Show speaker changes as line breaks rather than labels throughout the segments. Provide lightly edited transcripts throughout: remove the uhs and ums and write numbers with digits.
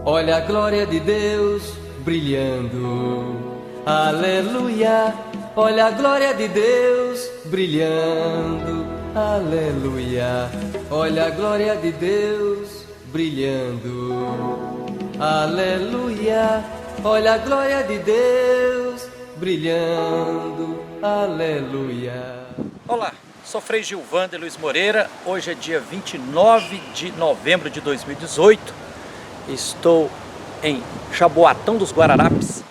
Olha a glória de Deus brilhando, aleluia. Olha a glória de Deus brilhando, aleluia. Olha a glória de Deus brilhando, aleluia. Olha a glória de Deus brilhando, aleluia.
Olá, sou Frei Gilvander Luiz Moreira. Hoje é dia 29 de novembro de 2018. Estou em Jaboatão dos Guararapes,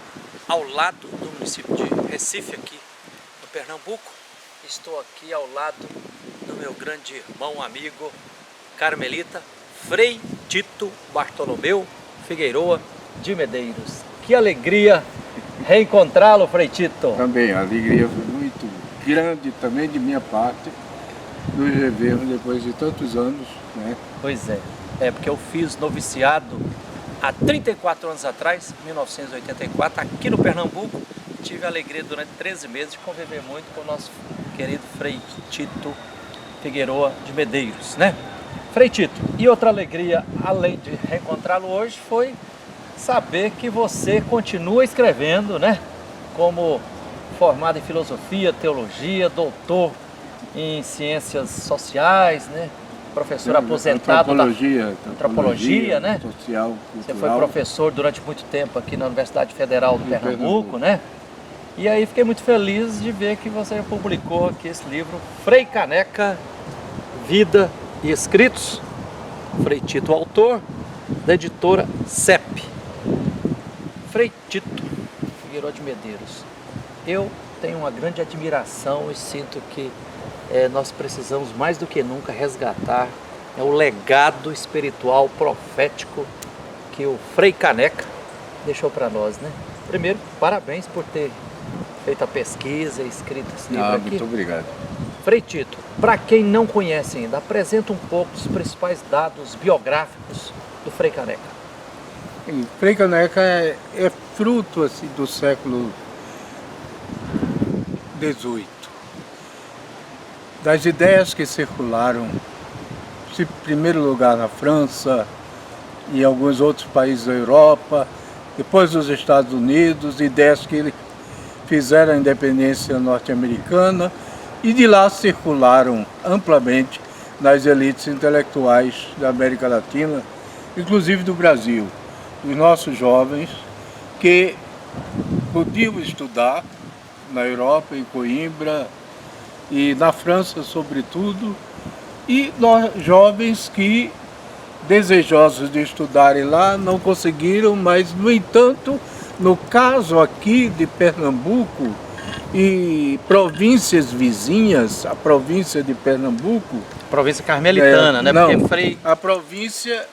ao lado do município de Recife, aqui no Pernambuco. Estou aqui ao lado do meu grande irmão, amigo, carmelita, Frei Tito Bartolomeu Figueiroa de Medeiros. Que alegria reencontrá-lo, Frei Tito.
Também, a alegria foi muito grande também de minha parte, nos revermos depois de tantos anos, né?
Pois é porque eu fiz noviciado há 34 anos atrás, 1984, aqui no Pernambuco. Tive a alegria durante 13 meses de conviver muito com o nosso querido Frei Tito Figueiroa de Medeiros, né? Frei Tito, e outra alegria, além de reencontrá-lo hoje, foi saber que você continua escrevendo, né? Como formado em filosofia, teologia, doutor em ciências sociais, né? Professor aposentado da antropologia, né?
Social, cultural.
Você foi professor durante muito tempo aqui na Universidade Federal do Pernambuco, né? E aí fiquei muito feliz de ver que você publicou aqui esse livro, Frei Caneca, Vida e Escritos. Frei Tito, autor, da editora CEP. Frei Tito Figueiroa de Medeiros, eu tenho uma grande admiração e sinto que nós precisamos mais do que nunca resgatar o legado espiritual, profético que o Frei Caneca deixou para nós, né? Primeiro, parabéns por ter feito a pesquisa e escrito esse livro aqui.
Muito obrigado.
Frei Tito, para quem não conhece ainda, apresenta um pouco os principais dados biográficos do Frei Caneca.
O Frei Caneca é fruto assim, do século XVIII. Das ideias que circularam, em primeiro lugar na França e em alguns outros países da Europa, depois nos Estados Unidos, ideias que fizeram a independência norte-americana e de lá circularam amplamente nas elites intelectuais da América Latina, inclusive do Brasil, dos nossos jovens que podiam estudar na Europa, em Coimbra, e na França, sobretudo, e nós jovens que, desejosos de estudarem lá, não conseguiram, mas, no entanto, no caso aqui de Pernambuco e províncias vizinhas, a província de Pernambuco...
Província carmelitana, né?
Não,
porque Frei...
a província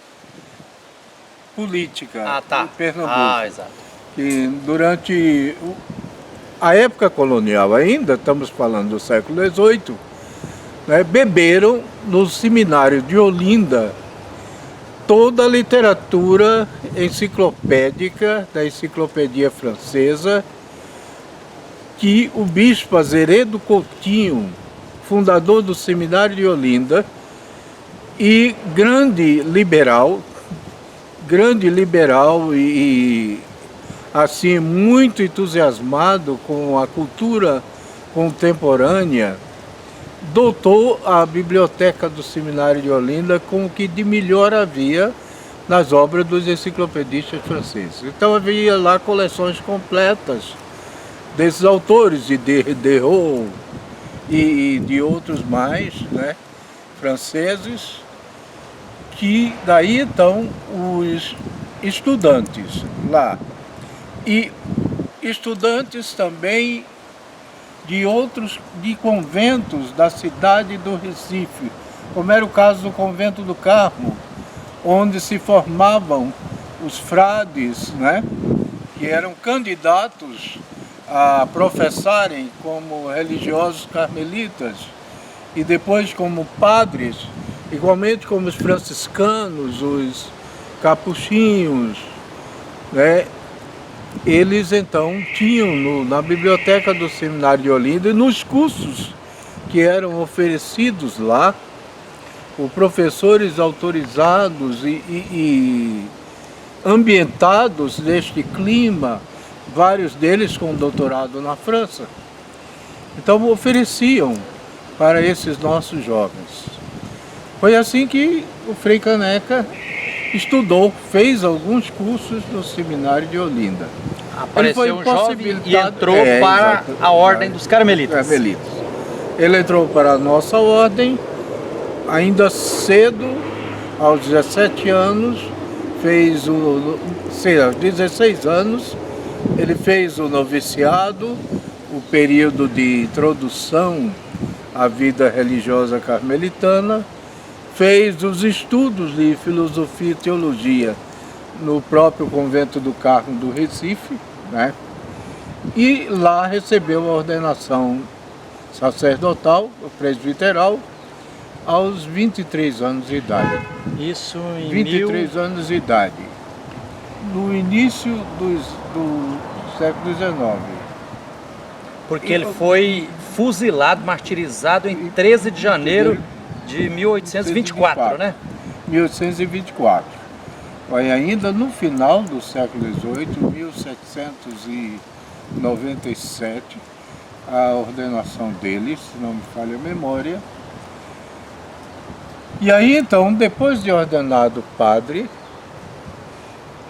política de Pernambuco.
Ah, exato.
E durante... a época colonial ainda, estamos falando do século XVIII, né, beberam no seminário de Olinda toda a literatura enciclopédica da enciclopédia francesa que o bispo Azeredo Coutinho, fundador do seminário de Olinda e grande liberal e assim, muito entusiasmado com a cultura contemporânea, dotou a biblioteca do Seminário de Olinda com o que de melhor havia nas obras dos enciclopedistas franceses. Então havia lá coleções completas desses autores, de Diderot e de outros mais, né, franceses, que daí então os estudantes lá e estudantes também de conventos da cidade do Recife, como era o caso do Convento do Carmo, onde se formavam os frades, né, que eram candidatos a professarem como religiosos carmelitas e depois como padres, igualmente como os franciscanos, os capuchinhos, né? Eles então tinham na biblioteca do Seminário de Olinda e nos cursos que eram oferecidos lá, por professores autorizados e ambientados neste clima, vários deles com doutorado na França. Então ofereciam para esses nossos jovens. Foi assim que o Frei Caneca estudou, fez alguns cursos no seminário de Olinda.
Apareceu um jovem e entrou para a Ordem dos Carmelitas.
Ele entrou para a nossa ordem, ainda cedo, aos 17 anos, aos 16 anos, ele fez o noviciado, o período de introdução à vida religiosa carmelitana, fez os estudos de filosofia e teologia no próprio convento do Carmo do Recife, né? E lá recebeu a ordenação sacerdotal, presbiteral, aos 23 anos de idade.
Isso em
23 anos de idade, no início do século XIX.
Porque ele foi fuzilado, martirizado em 13 de janeiro de 1824, né?
1824. Foi ainda no final do século XVIII, 1797, a ordenação dele, se não me falha a memória. E aí então, depois de ordenado padre,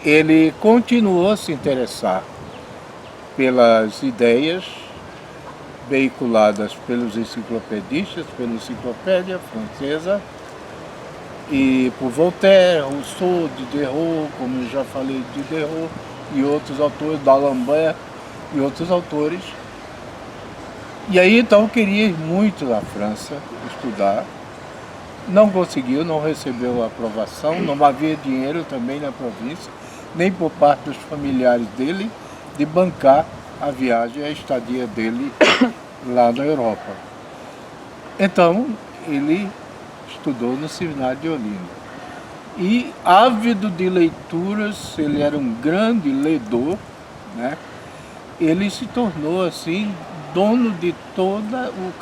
ele continuou a se interessar pelas ideias veiculadas pelos enciclopedistas, pela enciclopédia francesa, e por Voltaire, Rousseau, Diderot, como eu já falei, Diderot, e outros autores, D'Alembert e outros autores. E aí então queria ir muito à França estudar, não conseguiu, não recebeu a aprovação, não havia dinheiro também na província, nem por parte dos familiares dele, de bancar a viagem, a estadia dele lá na Europa. Então, ele estudou no seminário de Olinda. E, ávido de leituras, ele era um grande ledor, né? Ele se tornou, assim, dono de todo o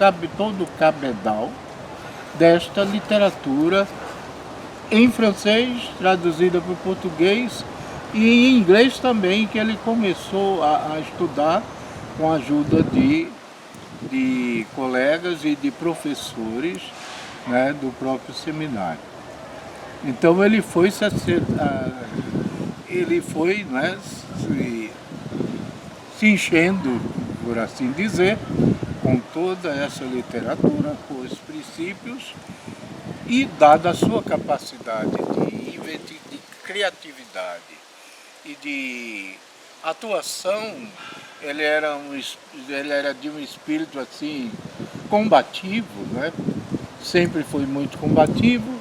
cabedal desta literatura em francês, traduzida para o português, e em inglês também, que ele começou a estudar com a ajuda de colegas e de professores, né, do próprio seminário. Então ele foi, né, se enchendo, por assim dizer, com toda essa literatura, com os princípios, e dada a sua capacidade de criatividade e de atuação, ele era de um espírito assim combativo, né? Sempre foi muito combativo,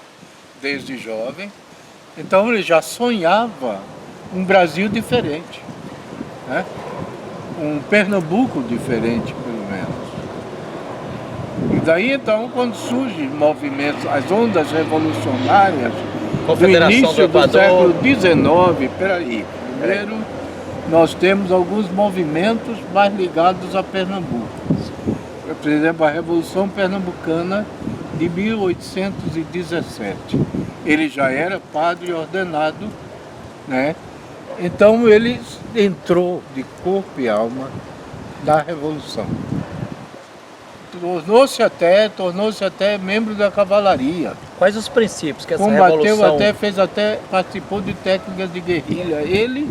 desde jovem. Então ele já sonhava um Brasil diferente, né? Um Pernambuco diferente, pelo menos. E daí então, quando surgem movimentos, as ondas revolucionárias do início do século XIX, primeiro nós temos alguns movimentos mais ligados a Pernambuco. Por exemplo, a Revolução Pernambucana de 1817. Ele já era padre ordenado, né? Então ele entrou de corpo e alma na Revolução. Tornou-se até membro da cavalaria.
Quais os princípios que essa
Combateu
revolução...
participou de técnicas de guerrilha. Ele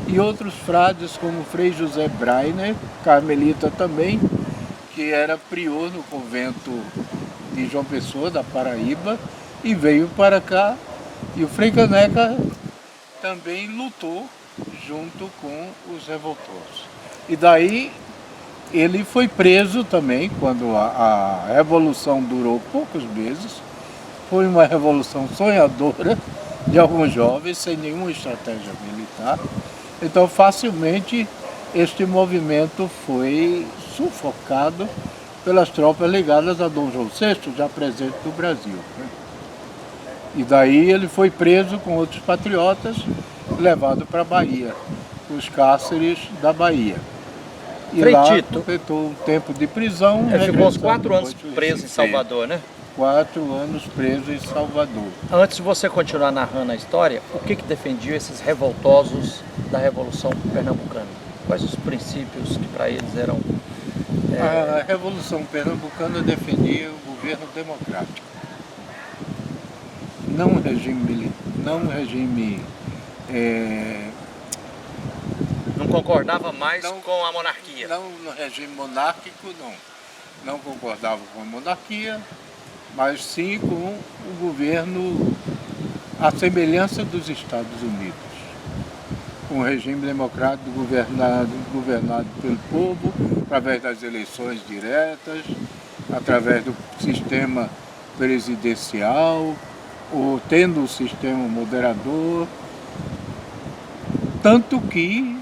e outros frades, como o Frei José Breiner, carmelita também, que era prior no convento de João Pessoa, da Paraíba, e veio para cá. E o Frei Caneca também lutou junto com os revoltosos. E daí ele foi preso também, quando a revolução durou poucos meses. Foi uma revolução sonhadora de alguns jovens, sem nenhuma estratégia militar. Então, facilmente, este movimento foi sufocado pelas tropas ligadas a Dom João VI, já presente no Brasil, né? E daí ele foi preso com outros patriotas, levado para a Bahia, os cárceres da Bahia. E
Frei
lá
Tito
completou um tempo de prisão.
ficou uns 4 anos preso em Salvador, né?
4 anos preso em Salvador.
Antes de você continuar narrando a história, o que defendiam esses revoltosos da Revolução Pernambucana? Quais os princípios que para eles eram...
A Revolução Pernambucana defendia o governo democrático. Não um regime...
Não concordava mais com a monarquia?
Não no regime monárquico, não. Não concordava com a monarquia, mas sim com o governo à semelhança dos Estados Unidos. Um regime democrático governado pelo povo, através das eleições diretas, através do sistema presidencial, ou tendo um sistema moderador. Tanto que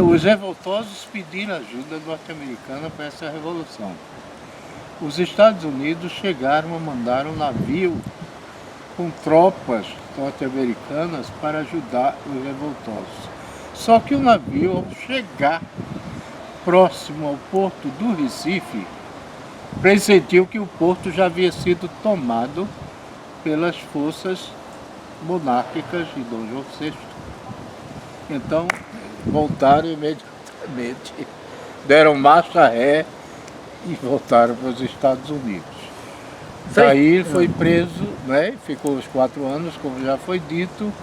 os revoltosos pediram ajuda norte-americana para essa revolução. Os Estados Unidos chegaram a mandar um navio com tropas norte-americanas para ajudar os revoltosos. Só que o navio, ao chegar próximo ao porto do Recife, pressentiu que o porto já havia sido tomado pelas forças monárquicas de Dom João VI. Então, voltaram imediatamente, deram marcha ré e voltaram para os Estados Unidos. Daí foi preso, né? Ficou os 4 anos, como já foi dito.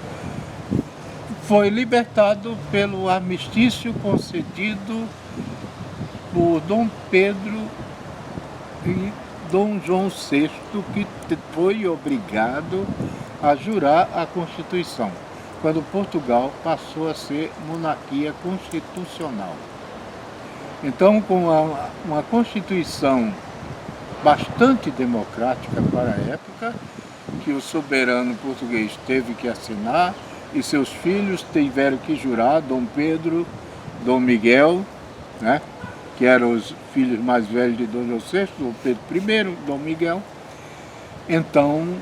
Foi libertado pelo armistício concedido por Dom Pedro e Dom João VI, que foi obrigado a jurar a Constituição, quando Portugal passou a ser monarquia constitucional. Então, com uma Constituição bastante democrática para a época, que o soberano português teve que assinar e seus filhos tiveram que jurar, Dom Pedro, Dom Miguel, né, que eram os filhos mais velhos de Dom João VI, Dom Pedro I, Dom Miguel. Então,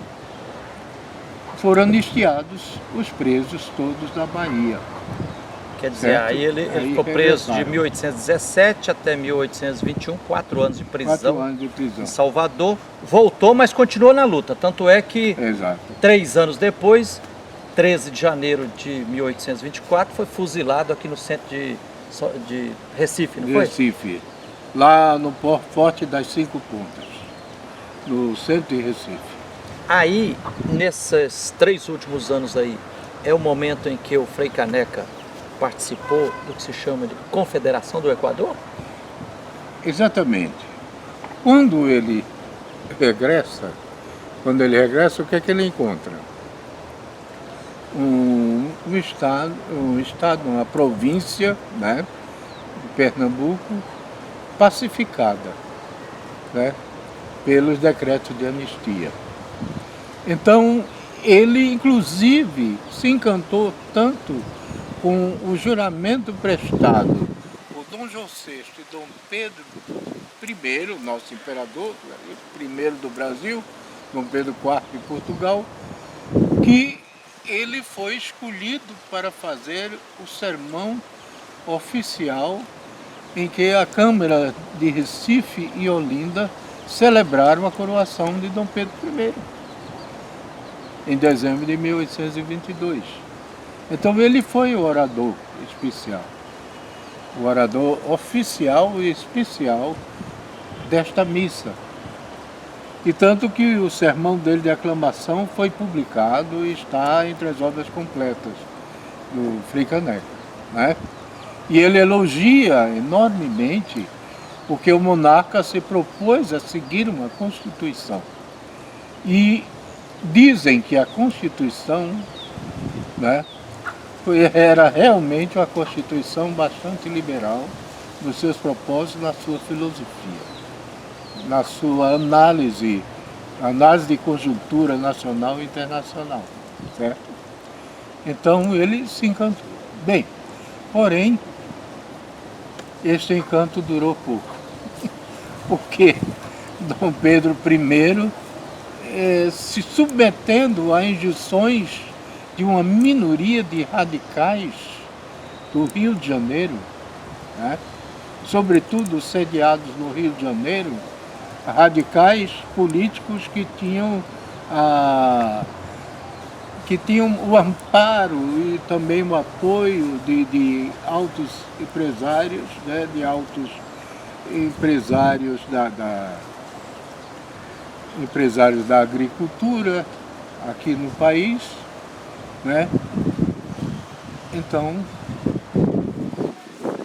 foram anistiados os presos todos da Bahia.
Quer dizer, aí ele ficou preso de 1817 até 1821, 4 anos de prisão.
4 anos de prisão.
Em Salvador. Voltou, mas continuou na luta. Tanto é que, 3 anos depois, 13 de janeiro de 1824, foi fuzilado aqui no centro de Recife, não foi?
Recife, lá no Forte das 5 Pontas, no centro de Recife.
Aí, nesses 3 últimos anos aí, é o momento em que o Frei Caneca participou do que se chama de Confederação do Equador?
Exatamente. Quando ele regressa, o que é que ele encontra? Um estado, uma província, né, de Pernambuco, pacificada, né, pelos decretos de anistia. Então, ele, inclusive, se encantou tanto com o juramento prestado por Dom João VI e Dom Pedro I, nosso imperador, primeiro do Brasil, Dom Pedro IV de Portugal, que ele foi escolhido para fazer o sermão oficial em que a Câmara de Recife e Olinda celebraram a coroação de Dom Pedro I, em dezembro de 1822. Então ele foi o orador especial, o orador oficial e especial desta missa. E tanto que o sermão dele de aclamação foi publicado e está entre as obras completas do Frei Caneca, né? E ele elogia enormemente porque o monarca se propôs a seguir uma Constituição. E dizem que a Constituição, né, era realmente uma Constituição bastante liberal nos seus propósitos, na sua filosofia, na sua análise de conjuntura nacional e internacional, certo? Então ele se encantou. Bem, porém, este encanto durou pouco, porque Dom Pedro I, se submetendo a injunções de uma minoria de radicais do Rio de Janeiro, né, sobretudo sediados no Rio de Janeiro, radicais políticos que tinham o amparo e também o apoio de altos empresários, né, de altos empresários empresários da agricultura aqui no país, né? Então,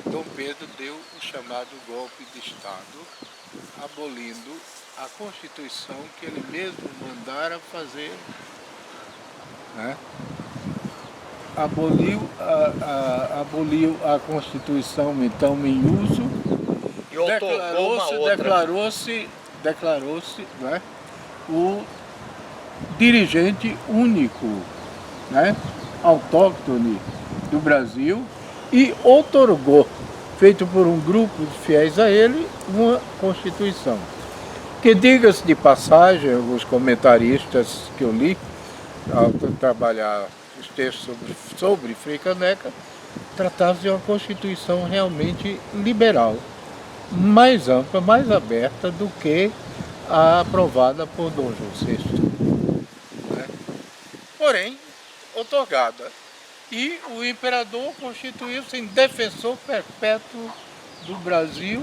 Dom Pedro deu o chamado golpe de Estado, abolindo a Constituição que ele mesmo mandara fazer, né? Aboliu a Constituição então em uso, declarou-se, né, o dirigente único, né, autóctone do Brasil, e outorgou, feito por um grupo de fiéis a ele, uma Constituição. Que, diga-se de passagem, os comentaristas que eu li, ao trabalhar os textos sobre Frei Caneca, tratavam de uma Constituição realmente liberal, mais ampla, mais aberta do que a aprovada por Dom João VI. Né? Porém, outorgada. E o imperador constituiu-se em defensor perpétuo do Brasil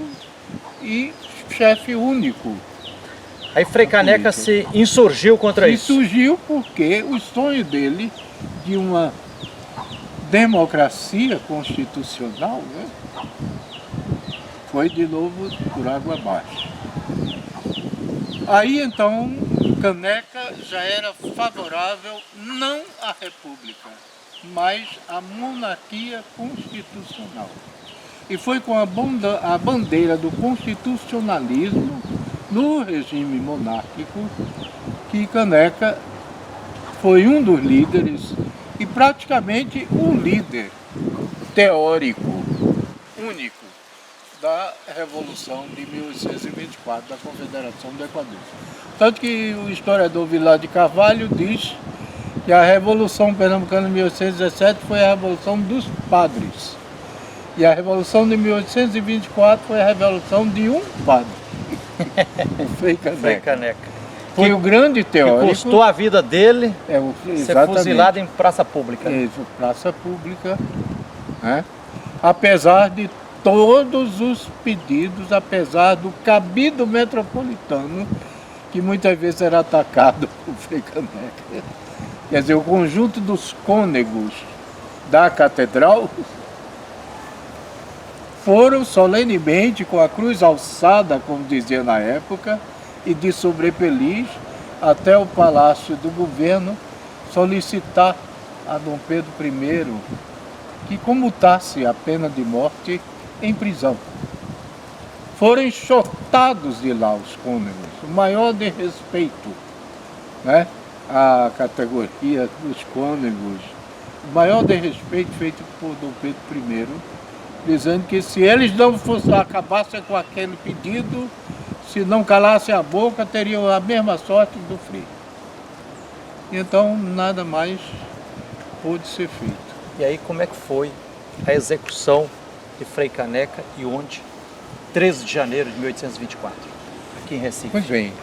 e chefe único.
Aí Frei Caneca se insurgiu contra isso.
Insurgiu porque o sonho dele de uma democracia constitucional, né, foi de novo por água abaixo. Aí então Caneca já era favorável não à república, mas à monarquia constitucional. E foi com a bandeira do constitucionalismo no regime monárquico que Caneca foi um dos líderes e praticamente o líder teórico único da Revolução de 1824, da Confederação do Equador. Tanto que o historiador Vilar de Carvalho diz que a Revolução Pernambucana de 1817 foi a Revolução dos Padres. E a Revolução de 1824 foi a Revolução de um padre. O Frei Caneca. Foi o grande teórico.
Que custou a vida dele ser
exatamente
fuzilado em praça pública.
Isso, praça pública. Né? Apesar de todos os pedidos, apesar do cabido metropolitano, que muitas vezes era atacado por Frei Caneca. Quer dizer, o conjunto dos cônegos da catedral foram solenemente, com a cruz alçada, como dizia na época, e de sobrepeliz, até o Palácio do Governo, solicitar a Dom Pedro I que comutasse a pena de morte em prisão. Foram enxotados de lá os cônegos, o maior desrespeito, né, à categoria dos cônegos, o maior desrespeito feito por Dom Pedro I, dizendo que se eles não acabassem com aquele pedido, se não calassem a boca, teriam a mesma sorte do Frei. Então, nada mais pôde ser feito.
E aí, como é que foi a execução de Frei Caneca e onde? 13 de janeiro de 1824, aqui em Recife.
Pois bem,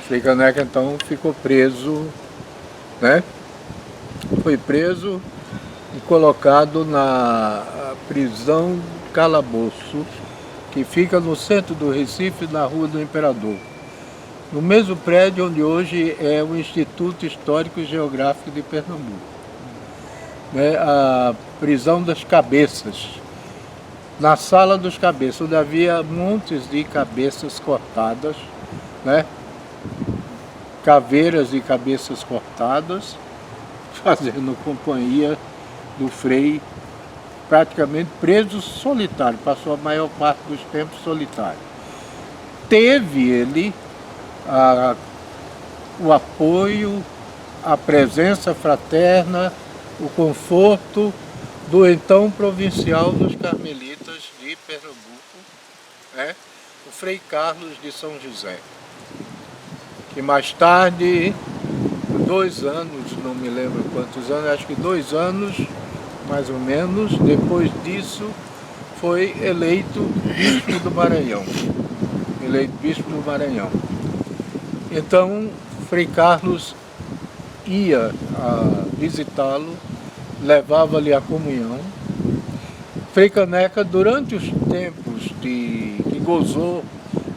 Frei Caneca então ficou preso, né? Foi preso e colocado na prisão Calabouço, que fica no centro do Recife, na Rua do Imperador, no mesmo prédio onde hoje é o Instituto Histórico e Geográfico de Pernambuco. Né? A prisão das cabeças, na Sala dos Cabeças, onde havia montes de cabeças cortadas, né? Caveiras e cabeças cortadas, fazendo companhia do Frei, praticamente preso solitário, passou a maior parte dos tempos solitário. Teve ele o apoio, a presença fraterna, o conforto do então provincial dos Carmelitas de Pernambuco, né? O Frei Carlos de São José, que mais tarde, 2 anos, não me lembro quantos anos, acho que 2 anos, mais ou menos, depois disso, foi eleito bispo do Maranhão. Então, Frei Carlos ia visitá-lo, levava-lhe a comunhão. Frei Caneca, durante os tempos que gozou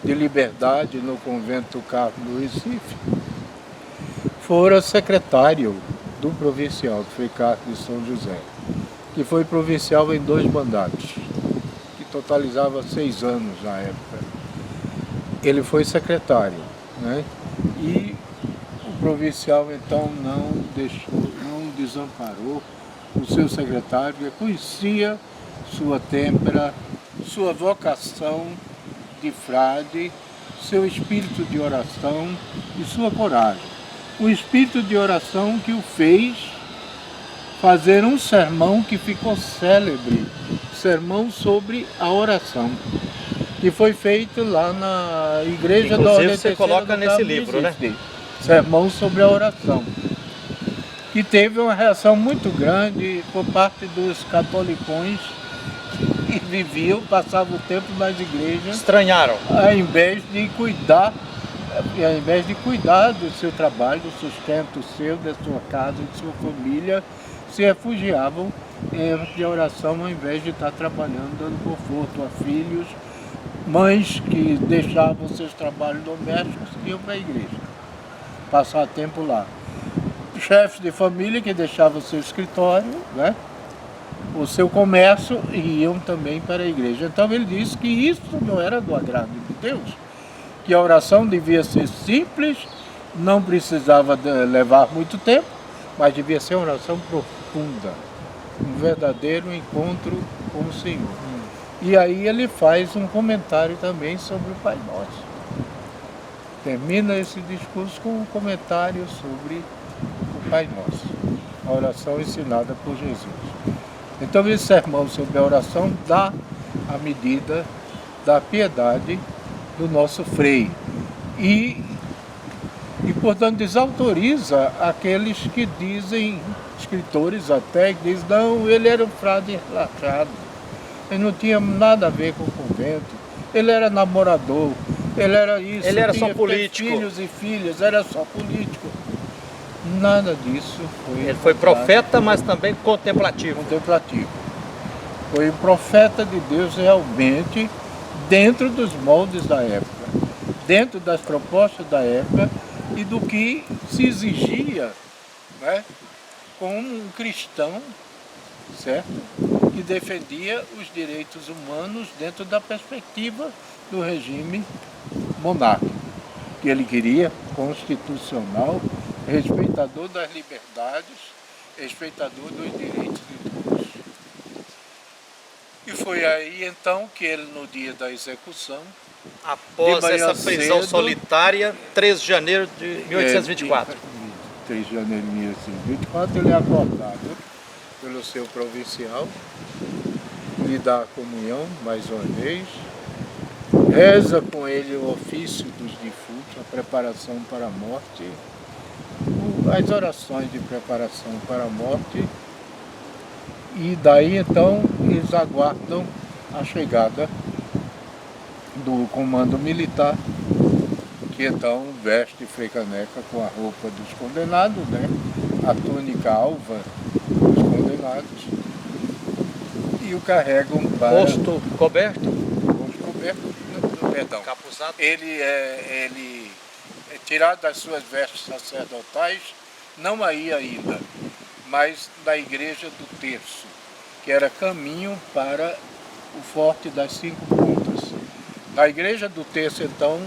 de liberdade no convento do Carmo do Recife, fora secretário do provincial, Frei Carlos de São José, que foi provincial em 2 mandatos, que totalizava 6 anos na época. Ele foi secretário, né? E o provincial então não desamparou o seu secretário, que conhecia sua têmpera, sua vocação de frade, seu espírito de oração e sua coragem. O espírito de oração que o fez fazer um sermão que ficou célebre, sermão sobre a oração, que foi feito lá na igreja da Ordem
Terceira. Você coloca nesse livro, né?
Sermão sobre a oração, que teve uma reação muito grande por parte dos catolicões que viviam, passavam o tempo nas igrejas.
Estranharam.
Ao invés de cuidar do seu trabalho, do sustento seu, da sua casa, de sua família, se refugiavam de oração ao invés de estar trabalhando, dando conforto a filhos, mães que deixavam seus trabalhos domésticos e iam para a igreja, passar tempo lá. Chefes de família que deixavam seu escritório, né, o seu comércio e iam também para a igreja. Então ele disse que isso não era do agrado de Deus, que a oração devia ser simples, não precisava levar muito tempo, mas devia ser uma oração profunda, um verdadeiro encontro com o Senhor. E aí ele faz um comentário também sobre o Pai Nosso. Termina esse discurso com um comentário sobre o Pai Nosso, a oração ensinada por Jesus. Então esse sermão sobre a oração dá a medida da piedade do nosso Frei e portanto desautoriza aqueles que dizem, escritores até, que dizem, não, ele era um frade relaxado, ele não tinha nada a ver com o convento, ele era namorador, ele era isso,
ele era só político,
filhos e filhas, era só político. Nada disso foi.
Ele foi profeta, mas também contemplativo.
Foi um profeta de Deus realmente dentro dos moldes da época, dentro das propostas da época e do que se exigia, né, como um cristão, certo? Que defendia os direitos humanos dentro da perspectiva do regime monárquico, que ele queria constitucional, respeitador das liberdades, respeitador dos direitos de todos. E foi aí então que ele, no dia da execução,
após essa prisão solitária, 3 de janeiro de 1824.
3 de janeiro de 1824, ele é acordado pelo seu provincial, lhe dá a comunhão mais uma vez, reza com ele o ofício dos defuntos, a preparação para a morte, as orações de preparação para a morte, e daí então eles aguardam a chegada do comando militar, que então veste Frei Caneca com a roupa dos condenados, né? A túnica alva dos condenados, e o carregam para...
Rosto coberto?
Rosto coberto, perdão.
Capuzado?
Ele é tirado das suas vestes sacerdotais, não aí ainda, mas da igreja do Terço, que era caminho para o Forte das 5 Pontas. Na igreja do Terço, então,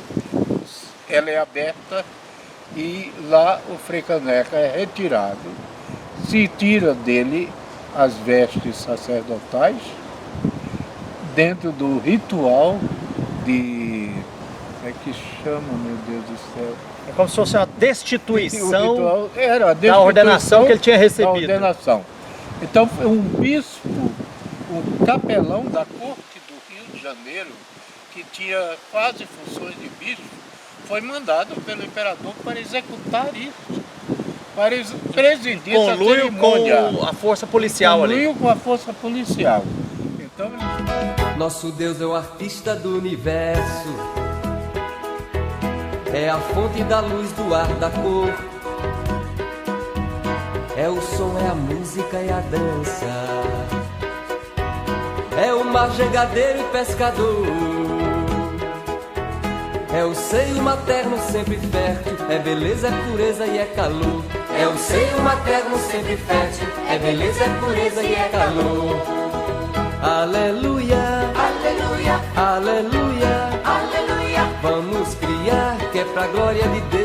ela é aberta e lá o Frei Caneca é retirado, se tira dele as vestes sacerdotais, dentro do ritual de... como é que chama, meu Deus do céu?
É como se fosse uma destituição,
era a destituição
da ordenação que ele tinha recebido.
Da ordenação. Então, um bispo, um capelão da corte do Rio de Janeiro, que tinha quase funções de bispo, foi mandado pelo imperador para executar isso, para presidir essa cerimônia.
Com a força policial ali.
Com a força policial. Então,
nosso Deus é o artista do universo, é a fonte da luz, do ar, da cor. É o som, é a música e a dança. É o mar, jegadeiro e pescador. É o seio materno sempre fértil. É beleza, é pureza e é calor. É o seio materno sempre fértil. É beleza, é pureza e é calor. Aleluia,
Aleluia,
aleluia,
aleluia.
vamos criar que é pra glória de Deus.